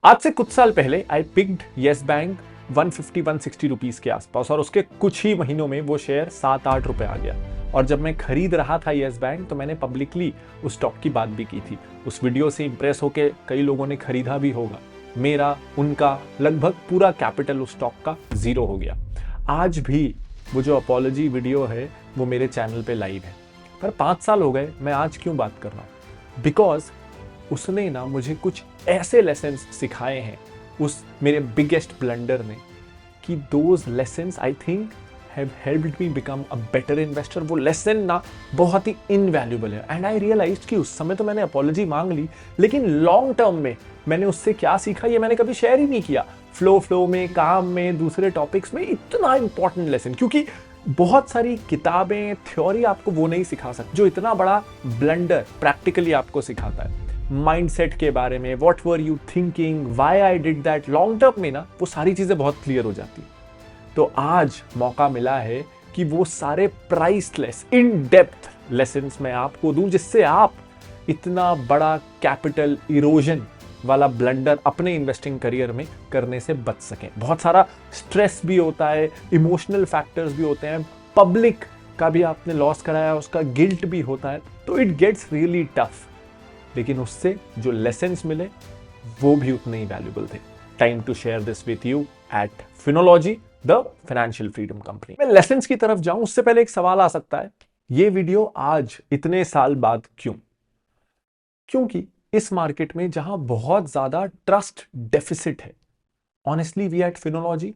आज से कुछ साल पहले आई पिक्ड येस बैंक 150-160 रुपीज के आसपास और उसके कुछ ही महीनों में वो शेयर 7-8 रुपए आ गया। और जब मैं खरीद रहा था येस बैंक तो मैंने पब्लिकली उस स्टॉक की बात भी की थी। उस वीडियो से इंप्रेस होकर कई लोगों ने खरीदा भी होगा। मेरा उनका लगभग पूरा कैपिटल उस स्टॉक का जीरो हो गया। आज भी वो जो अपॉलॉजी वीडियो है वो मेरे चैनल पे लाइव है। पर 5 साल हो गए, मैं आज क्यों बात कर रहा हूँ? बिकॉज उसने ना मुझे कुछ ऐसे लेसन्स सिखाए हैं उस मेरे बिगेस्ट ब्लंडर ने कि those lessons I think have helped me become a better investor. वो लेसन ना बहुत ही इनवैल्यूएबल है एंड आई रियलाइज्ड कि उस समय तो मैंने अपॉलॉजी मांग ली, लेकिन लॉन्ग टर्म में मैंने उससे क्या सीखा ये मैंने कभी शेयर ही नहीं किया। फ्लो में, काम में, दूसरे टॉपिक्स में इतना इंपॉर्टेंट लेसन, क्योंकि बहुत सारी किताबें, थ्योरी आपको वो नहीं सिखा सकती जो इतना बड़ा ब्लंडर प्रैक्टिकली आपको सिखाता है। माइंडसेट के बारे में, what were you thinking, why I did that, long term में ना वो सारी चीजें बहुत क्लियर हो जाती है। तो आज मौका मिला है कि वो सारे प्राइसलेस इन डेप्थ लेसन्स मैं आपको दूं, जिससे आप इतना बड़ा कैपिटल इरोजन वाला ब्लंडर अपने इन्वेस्टिंग करियर में करने से बच सकें। बहुत सारा स्ट्रेस भी होता है, इमोशनल फैक्टर्स भी होते हैं, पब्लिक का भी आपने लॉस कराया उसका गिल्ट भी होता है, तो इट गेट्स रियली टफ। लेकिन उससे जो लेसन्स मिले वो भी उतने ही वैल्यूएबल थे। Time to share this with you at Finology, the financial freedom company. मैं लेसन्स की तरफ जाऊं उससे पहले एक सवाल आ सकता है, ये वीडियो आज इतने साल बाद क्यों? क्योंकि इस मार्केट में जहां बहुत ज्यादा ट्रस्ट डेफिसिट है, honestly we at Finology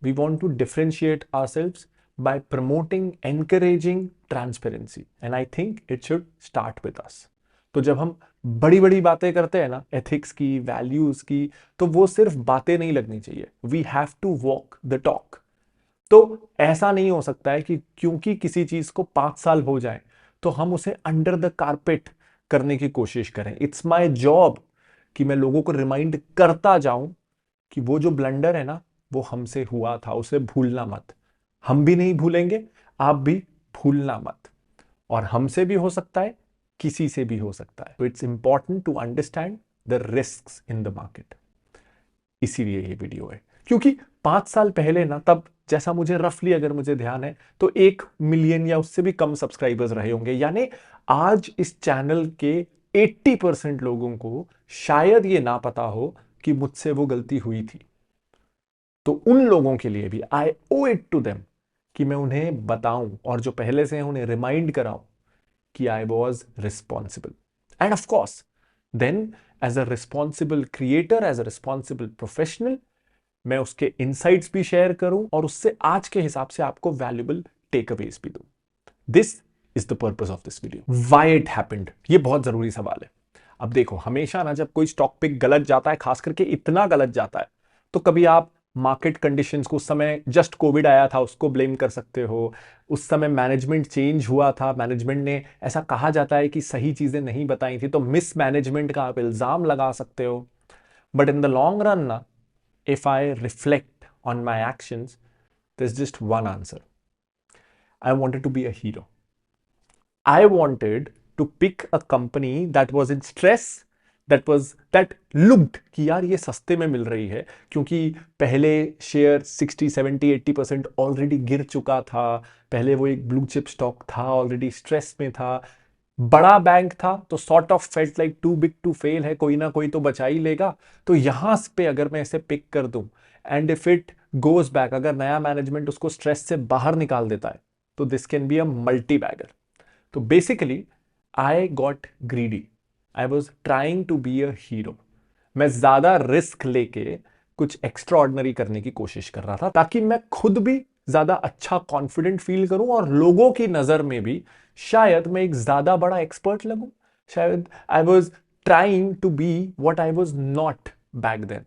we want to differentiate ourselves by promoting, encouraging transparency, and I think it should start with us. तो जब हम बड़ी बड़ी बातें करते हैं ना, एथिक्स की, वैल्यूज की, तो वो सिर्फ बातें नहीं लगनी चाहिए। We have to walk the talk. तो ऐसा नहीं हो सकता है कि क्योंकि किसी चीज को 5 साल हो जाए तो हम उसे अंडर द कारपेट करने की कोशिश करें। इट्स माई जॉब कि मैं लोगों को रिमाइंड करता जाऊं कि वो जो ब्लंडर है ना वो हमसे हुआ था, उसे भूलना मत। हम भी नहीं भूलेंगे, आप भी भूलना मत। और हमसे भी हो सकता है, किसी से भी हो सकता है। तो it's important to understand the risks in the market. इसीलिए ये वीडियो है, क्योंकि 5 साल पहले ना, तब जैसा मुझे रफली अगर मुझे ध्यान है तो 1 मिलियन या उससे भी कम सब्सक्राइबर्स रहे होंगे। यानी आज इस चैनल के 80% लोगों को शायद ये ना पता हो कि मुझसे वो गलती हुई थी। तो उन लोगों के लिए भी आई ओ इट टू देम कि मैं उन्हें बताऊं और जो पहले से हैं उन्हें रिमाइंड कराऊं कि I was responsible. And of course then as a responsible creator, as a responsible professional, मैं उसके इनसाइट्स भी शेयर करूं और उससे आज के हिसाब से आपको वैल्यूएबल टेक अवेज भी दूं। This is the purpose of this video. Why it happened, ये बहुत जरूरी सवाल है। अब देखो, हमेशा ना जब कोई स्टॉक पिक गलत जाता है, खास करके इतना गलत जाता है, तो कभी आप मार्केट कंडीशंस को, उस समय जस्ट कोविड आया था, उसको ब्लेम कर सकते हो। उस समय मैनेजमेंट चेंज हुआ था, मैनेजमेंट ने, ऐसा कहा जाता है कि सही चीजें नहीं बताई थी, तो मिस मैनेजमेंट का आप इल्जाम लगा सकते हो। But in the long run ना, if I reflect on my actions, there's just one answer. I wanted to be a hero. I wanted to pick a company that was in stress, that looked कि यार ये सस्ते में मिल रही है, क्योंकि पहले शेयर 60, 70, 80% ऑलरेडी गिर चुका था। पहले वो एक ब्लू चिप स्टॉक था, ऑलरेडी स्ट्रेस में था, बड़ा बैंक था, तो sort of felt like too big to fail है, कोई ना कोई तो बचा ही लेगा। तो यहां पे अगर मैं इसे पिक कर दूं and if it goes back, अगर नया मैनेजमेंट उसको स्ट्रेस से बाहर निकाल देता है, तो this can be a multibagger. तो basically I got greedy, I was trying to be a hero. मैं ज्यादा रिस्क लेके कुछ एक्स्ट्रा ऑर्डिनरी करने की कोशिश कर रहा था, ताकि मैं खुद भी ज्यादा अच्छा कॉन्फिडेंट फील करूं और लोगों की नजर में भी शायद मैं एक ज्यादा बड़ा एक्सपर्ट लगूं। शायद I was trying to be what I was not back then.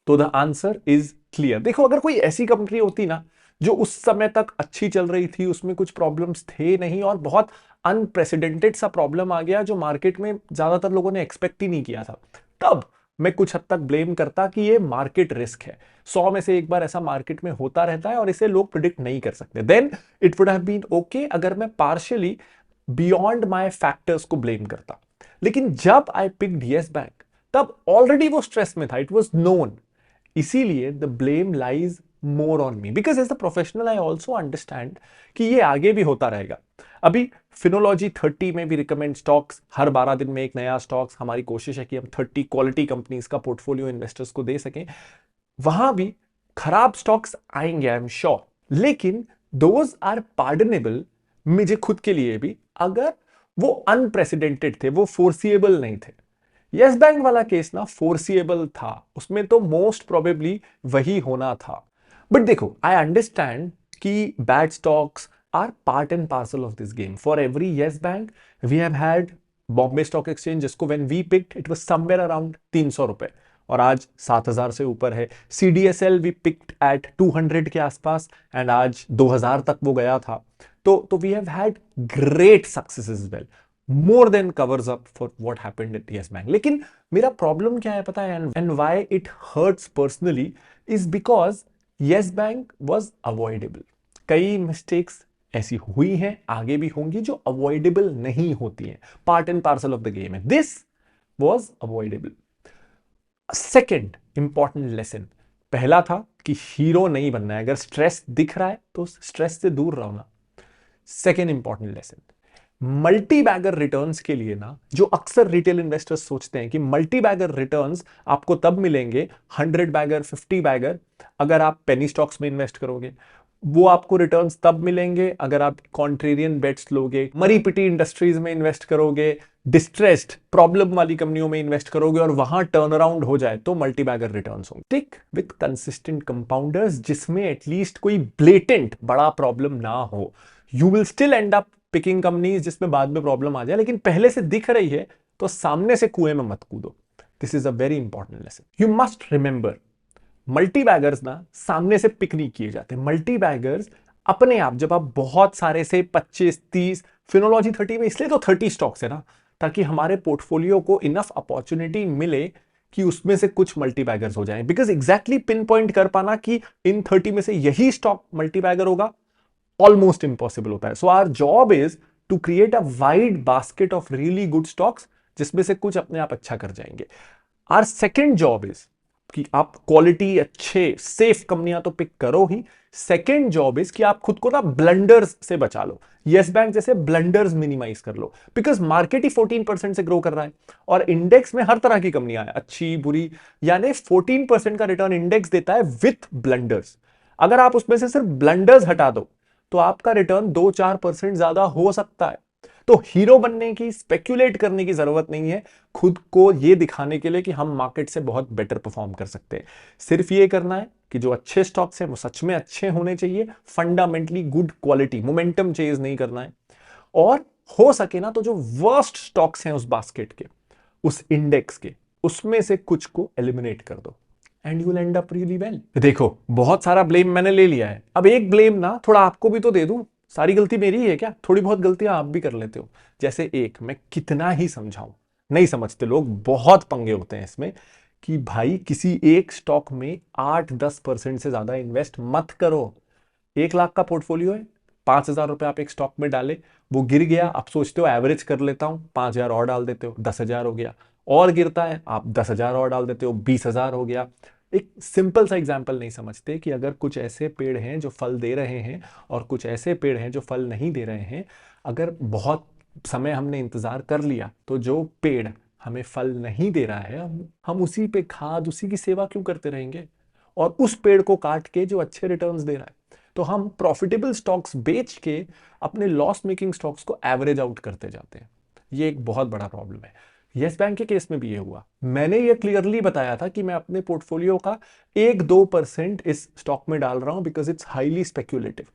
तो द आंसर इज क्लियर। देखो, अगर कोई ऐसी कंपनी होती ना जो उस समय तक अच्छी चल रही थी, उसमें कुछ प्रॉब्लम्स थे नहीं और बहुत अनप्रेसिडेंटेड सा प्रॉब्लम आ गया जो मार्केट में ज्यादातर लोगों ने एक्सपेक्ट ही नहीं किया था, तब मैं कुछ हद तक ब्लेम करता कि ये मार्केट रिस्क है। 100 में से एक बार ऐसा मार्केट में होता रहता है और इसे लोग प्रिडिक्ट नहीं कर सकते। Then it would have been okay अगर मैं पार्शियली बियॉन्ड माय फैक्टर्स को ब्लेम करता। लेकिन जब आई पिक्ड येस बैंक, तब ऑलरेडी वो स्ट्रेस में था, इट वॉज नोन। इसीलिए the blame lies more on me, because as a professional I also understand कि ये आगे भी होता रहेगा। अभी फिनोलॉजी 30 में भी रिकमेंड स्टॉक्स, हर 12 दिन में एक नया स्टॉक्स। हमारी कोशिश है कि हम 30 क्वालिटी कंपनीज का पोर्टफोलियो इन्वेस्टर्स को दे सकें। वहां भी खराब स्टॉक्स आएंगे, आई एम श्योर, लेकिन दोज आर पार्डनेबल मुझे खुद के लिए भी, अगर वो अनप्रेसिडेंटेड थे, वो फोर्सिएबल नहीं थे। यस बैंक वाला केस ना फोर्सिएबल था, उसमें तो मोस्ट प्रोबेबली वही होना था। बट देखो, आई अंडरस्टैंड कि bad stocks are part and parcel of this game. For every Yes Bank we have had Bombay stock exchange, जिसको when we picked it was somewhere around 300 रुपए और आज 7,000 से ऊपर है। CDSL वी पिक्ड एट 200 के आसपास एंड आज 2,000 तक वो गया था। तो we have had great success as well, more than covers up for what happened at Yes Bank. लेकिन मेरा प्रॉब्लम क्या है पता है, and why it hurts personally, is because Yes Bank was avoidable. कई मिस्टेक्स ऐसी हुई हैं, आगे भी होंगी, जो अवॉइडेबल नहीं होती हैं, part and parcel of the game है। This was avoidable. Second important lesson, पहला था कि हीरो नहीं बनना है, अगर स्ट्रेस दिख रहा है तो स्ट्रेस से दूर रहो ना। Second important lesson, multibagger returns के लिए ना, जो अक्सर रिटेल इन्वेस्टर्स सोचते हैं कि मल्टी बैगर रिटर्न्स आपको तब मिलेंगे, 100 बैगर 50 बैगर, अगर आप पेनी स्टॉक्स में इन्वेस्ट करोगे। वो आपको रिटर्न्स तब मिलेंगे अगर आप कॉन्ट्रेरियन बेट्स लोगे, मरी पिटी इंडस्ट्रीज में इन्वेस्ट करोगे, डिस्ट्रेस्ड प्रॉब्लम वाली कंपनियों में इन्वेस्ट करोगे और वहां टर्न अराउंड हो जाए तो मल्टी बैगर रिटर्न्स होंगे। टिक विद कंसिस्टेंट कंपाउंडर्स, जिसमें एटलीस्ट कोई ब्लेटेंट बड़ा प्रॉब्लम ना हो। You will still and up picking companies जिसमें बाद में प्रॉब्लम आ जाए, लेकिन पहले से दिख रही है तो सामने से कुएं में मत कूदो। This is a very important lesson. You must remember, multi beggars ना सामने से पिक नहीं किए जाते। मल्टी बैगर्स अपने आप, जब आप बहुत सारे से 25-30, फिनोलॉजी 30 में इसलिए तो 30 स्टॉक्स है ना, ताकि हमारे पोर्टफोलियो को इनफ अपॉर्चुनिटी मिले कि उसमें से कुछ मल्टी बैगर्स हो जाएं। बिकॉज एग्जैक्टली पिन पॉइंट कर पाना कि इन 30 में से यही स्टॉक मल्टी बैगर होगा, ऑलमोस्ट इंपॉसिबल होता है। So our job is to create a wide basket of really good stocks, जिसमें से कुछ अपने आप अच्छा कर जाएंगे। आवर सेकेंड जॉब इज कि आप क्वालिटी अच्छे सेफ कंपनियां तो पिक करो ही। सेकेंड जॉब इज कि आप खुद को ना ब्लंडर्स से बचा लो, यस बैंक जैसे ब्लंडर्स मिनिमाइज कर लो। बिकॉज मार्केट ही 14% से ग्रो कर रहा है और इंडेक्स में हर तरह की कंपनियां हैं, अच्छी बुरी, यानी 14% का रिटर्न इंडेक्स देता है विथ ब्लंडर्स। अगर आप उसमें से सिर्फ ब्लंडर्स हटा दो तो आपका रिटर्न 2-4% ज्यादा हो सकता है। तो हीरो बनने की, स्पेक्यूलेट करने की जरूरत नहीं है खुद को ये दिखाने के लिए कि हम मार्केट से बहुत बेटर परफॉर्म कर सकते हैं। सिर्फ ये करना है कि जो अच्छे स्टॉक्स हैं वो सच में अच्छे होने चाहिए, fundamentally good quality, momentum chase नहीं करना है। और हो सके ना तो जो वर्स्ट स्टॉक्स हैं उस बास्केट के, उस इंडेक्स के, उसमें से कुछ को एलिमिनेट कर दो and you will and up really well. देखो, बहुत सारा ब्लेम मैंने ले लिया है, अब एक ब्लेम ना थोड़ा आपको भी तो दे दूं। सारी गलती मेरी ही है क्या? थोड़ी बहुत गलतियां आप भी कर लेते हो। जैसे एक, मैं कितना ही समझाऊं, नहीं समझते लोग, बहुत पंगे होते हैं इसमें कि भाई किसी एक स्टॉक में 8-10% से ज्यादा इन्वेस्ट मत करो। 1 लाख का पोर्टफोलियो है, 5,000 रुपए आप एक स्टॉक में डाले, वो गिर गया, आप सोचते हो एवरेज कर लेता हूं, 5,000 और डाल देते हो, 10,000 हो गया। और गिरता है, आप 10,000 और डाल देते हो, 20,000 हो गया। एक सिंपल सा एग्जाम्पल नहीं समझते कि अगर कुछ ऐसे पेड़ हैं जो फल दे रहे हैं और कुछ ऐसे पेड़ हैं जो फल नहीं दे रहे हैं, अगर बहुत समय हमने इंतजार कर लिया तो जो पेड़ हमें फल नहीं दे रहा है, हम उसी पे खाद, उसी की सेवा क्यों करते रहेंगे? और उस पेड़ को काट के जो अच्छे रिटर्न्स दे रहा है, तो हम प्रॉफिटेबल स्टॉक्स बेच के अपने लॉस मेकिंग स्टॉक्स को एवरेज आउट करते जाते हैं। ये एक बहुत बड़ा प्रॉब्लम है। यस बैंक के केस में भी ये हुआ। मैंने ये क्लियरली बताया था कि मैं अपने पोर्टफोलियो का 1-2% इस स्टॉक में डाल रहा हूं बिकॉज इट्स हाईली स्पेक्यूलेटिव।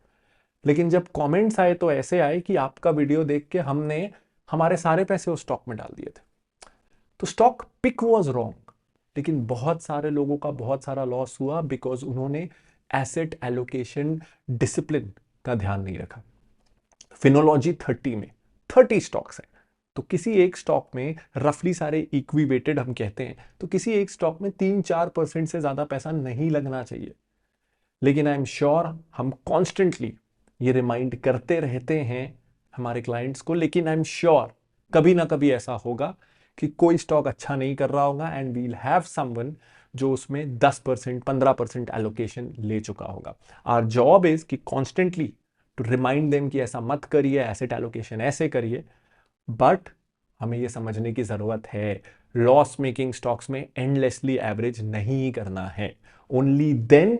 लेकिन जब कमेंट्स आए तो ऐसे आए कि आपका वीडियो देख के हमने हमारे सारे पैसे उस स्टॉक में डाल दिए थे। तो स्टॉक पिक वाज रॉन्ग, लेकिन बहुत सारे लोगों का बहुत सारा लॉस हुआ बिकॉज उन्होंने एसेट एलोकेशन डिसिप्लिन का ध्यान नहीं रखा। फिनोलॉजी 30 में 30 स्टॉक्स हैं, तो किसी एक स्टॉक में रफली सारे इक्वी वेटेड हम कहते हैं, तो किसी एक स्टॉक में 3-4% से ज्यादा पैसा नहीं लगना चाहिए। लेकिन आई एम श्योर हम कॉन्स्टेंटली ये रिमाइंड करते रहते हैं हमारे क्लाइंट्स को, लेकिन आई एम श्योर कभी ना कभी ऐसा होगा कि कोई स्टॉक अच्छा नहीं कर रहा होगा एंड वील हैव समवन जो उसमें 10% 15% एलोकेशन ले चुका होगा। आवर जॉब इज कि कॉन्स्टेंटली टू रिमाइंड देम कि ऐसा मत करिए, एसेट एलोकेशन ऐसे करिए। बट हमें ये समझने की जरूरत है, लॉस मेकिंग स्टॉक्स में एंडलेसली एवरेज नहीं करना है। Only then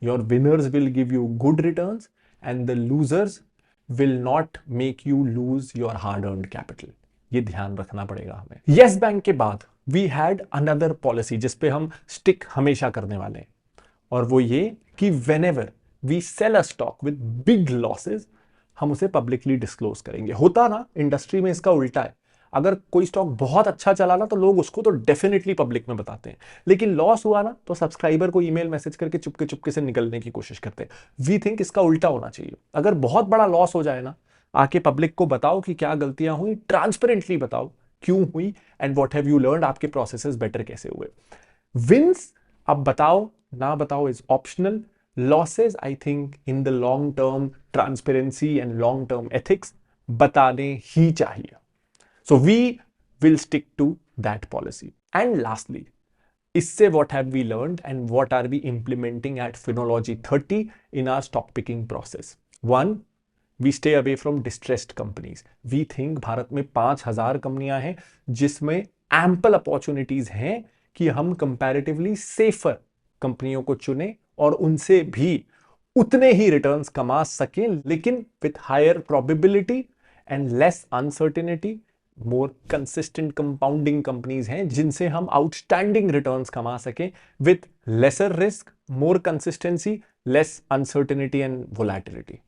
your winners will give you good returns and the losers will not make you lose your hard earned capital. ये ध्यान रखना पड़ेगा हमें। यस बैंक के बाद वी हैड अनदर पॉलिसी जिसपे हम स्टिक हमेशा करने वाले हैं, और वो ये कि whenever we sell a stock with big losses हम उसे पब्लिकली डिस्क्लोज करेंगे। होता ना इंडस्ट्री में इसका उल्टा है, अगर कोई स्टॉक बहुत अच्छा चला ना तो लोग उसको तो डेफिनेटली पब्लिक में बताते हैं, लेकिन लॉस हुआ ना तो सब्सक्राइबर को ईमेल मैसेज करके चुपके चुपके से निकलने की कोशिश करते हैं। वी थिंक इसका उल्टा होना चाहिए। अगर बहुत बड़ा लॉस हो जाए ना, आके पब्लिक को बताओ कि क्या गलतियां हुई, ट्रांसपेरेंटली बताओ क्यों हुई and what have you learned, आपके प्रोसेसेस बेटर कैसे हुए। विंस अब बताओ ना बताओ is optional. Losses I think in the long term transparency and long term ethics बताने ही चाहिए। So we will stick to that policy. And lastly, इससे what have we learned and what are we implementing at Finology 30 in our stock picking process? One, we stay away from distressed companies. We think Bharat में 5,000 कंपनियां हैं जिसमें ample opportunities हैं कि हम comparatively safer कंपनियों को चुने और उनसे भी उतने ही रिटर्न्स कमा सकें, लेकिन with higher probability and less uncertainty। More consistent compounding companies हैं जिनसे हम आउटस्टैंडिंग रिटर्न्स कमा सकें with lesser risk, more consistency, less uncertainty and volatility.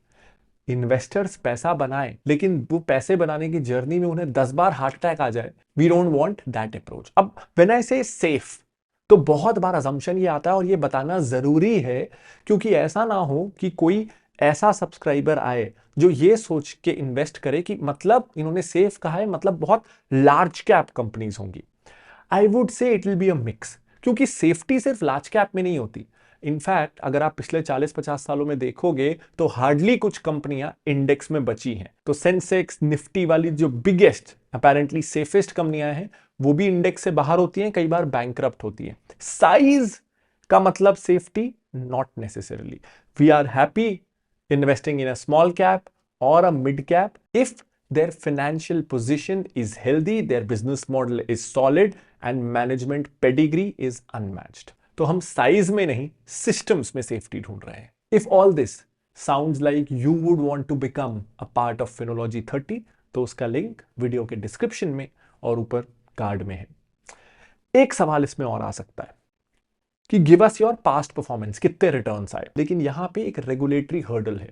Investors पैसा बनाए लेकिन वो पैसे बनाने की जर्नी में उन्हें 10 बार हार्ट अटैक आ जाए, we don't want that approach. अब व्हेन आई से सेफ तो बहुत बार असम्पशन ये आता है और ये बताना जरूरी है, क्योंकि ऐसा ना हो कि कोई ऐसा सब्सक्राइबर आए जो ये सोच के इन्वेस्ट करे कि मतलब इन्होंने सेफ कहा है मतलब बहुत लार्ज कैप कंपनीज होंगी। I would say it will be a mix, क्योंकि सेफ्टी सिर्फ लार्ज कैप में नहीं होती। इनफैक्ट अगर आप पिछले 40-50 सालों में देखोगे तो हार्डली कुछ कंपनियां इंडेक्स में बची हैं। तो सेंसेक्स निफ्टी वाली जो बिगेस्ट अपेरेंटली सेफेस्ट कंपनियां हैं वो भी इंडेक्स से बाहर होती हैं, कई बार बैंकरप्ट होती हैं। साइज का मतलब safety not necessarily. We are happy investing in a small cap or a mid cap if their financial position is healthy, their business model is solid and management pedigree is unmatched. तो हम size में नहीं systems में safety ढूंढ रहे हैं। If all this sounds like you would want to become a part of Finology 30 तो उसका लिंक वीडियो के डिस्क्रिप्शन में और ऊपर कार्ड में है। एक सवाल इसमें और आ सकता है कि give us your past performance, कितने रिटर्न्स आए, लेकिन यहां पे एक रेगुलेटरी हर्डल है।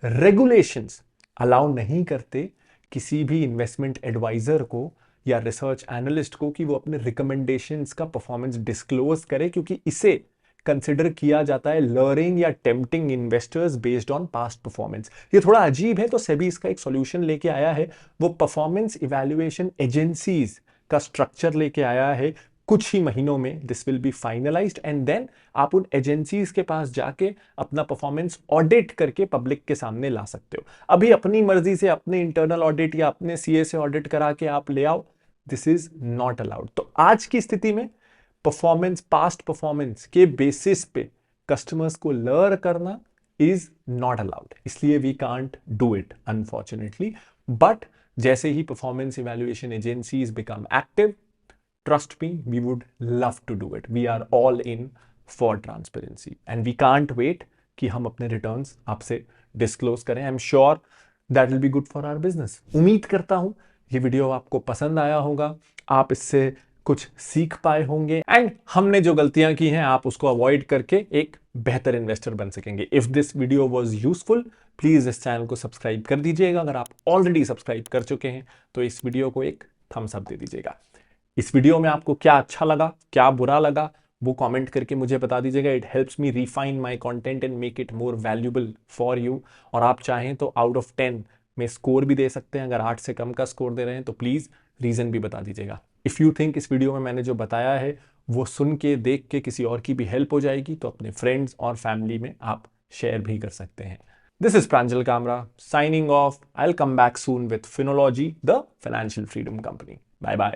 रेगुलेशंस अलाउ नहीं करते किसी भी इन्वेस्टमेंट एडवाइजर को या रिसर्च एनालिस्ट को कि वो अपने रिकमेंडेशंस का परफॉर्मेंस डिस्क्लोज करे, क्योंकि इसे कंसिडर किया जाता है लर्निंग या tempting investors based on past performance. ये थोड़ा अजीब है, तो सेबी इसका एक सॉल्यूशन लेके आया है। वो परफॉर्मेंस इवैल्यूएशन एजेंसीज का स्ट्रक्चर लेके आया है। कुछ ही महीनों में this will be finalized and then आप उन एजेंसीज के पास जाके अपना परफॉर्मेंस ऑडिट करके पब्लिक के सामने ला सकते हो। अभी अपनी मर्जी से अपने इंटरनल ऑडिट या अपने सीए से ऑडिट करा के आप ले आओ, दिस इज नॉट अलाउड। तो आज की स्थिति में परफॉर्मेंस, पास्ट परफॉर्मेंस के बेसिस पे कस्टमर्स को लर्न करना इज नॉट अलाउड, इसलिए we can't do it unfortunately. But जैसे ही performance evaluation agencies become active, trust me, we would love to do it. We are all in for transparency and we can't wait कि हम अपने returns आपसे disclose करें। I'm sure that will be good for our business. उम्मीद करता हूं ये video आपको पसंद आया होगा, आप इससे कुछ सीख पाए होंगे एंड हमने जो गलतियां की हैं आप उसको अवॉइड करके एक बेहतर इन्वेस्टर बन सकेंगे। If this video was useful please इस चैनल को सब्सक्राइब कर दीजिएगा। अगर आप ऑलरेडी सब्सक्राइब कर चुके हैं तो इस वीडियो को एक थम्स अप दे दीजिएगा। इस वीडियो में आपको क्या अच्छा लगा, क्या बुरा लगा, वो कमेंट करके मुझे बता दीजिएगा। It helps me refine my content and make it more valuable for you. और आप चाहें तो आउट ऑफ 10 में स्कोर भी दे सकते हैं। अगर 8 से कम का स्कोर दे रहे हैं तो प्लीज रीजन भी बता दीजिएगा। इफ यू थिंक इस वीडियो में मैंने जो बताया है वो सुन के, देख के किसी और की भी हेल्प हो जाएगी तो अपने फ्रेंड्स और फैमिली में आप शेयर भी कर सकते हैं। This is Pranjal Kamra signing off. I'll come back soon with Finology, the financial freedom company. Bye bye.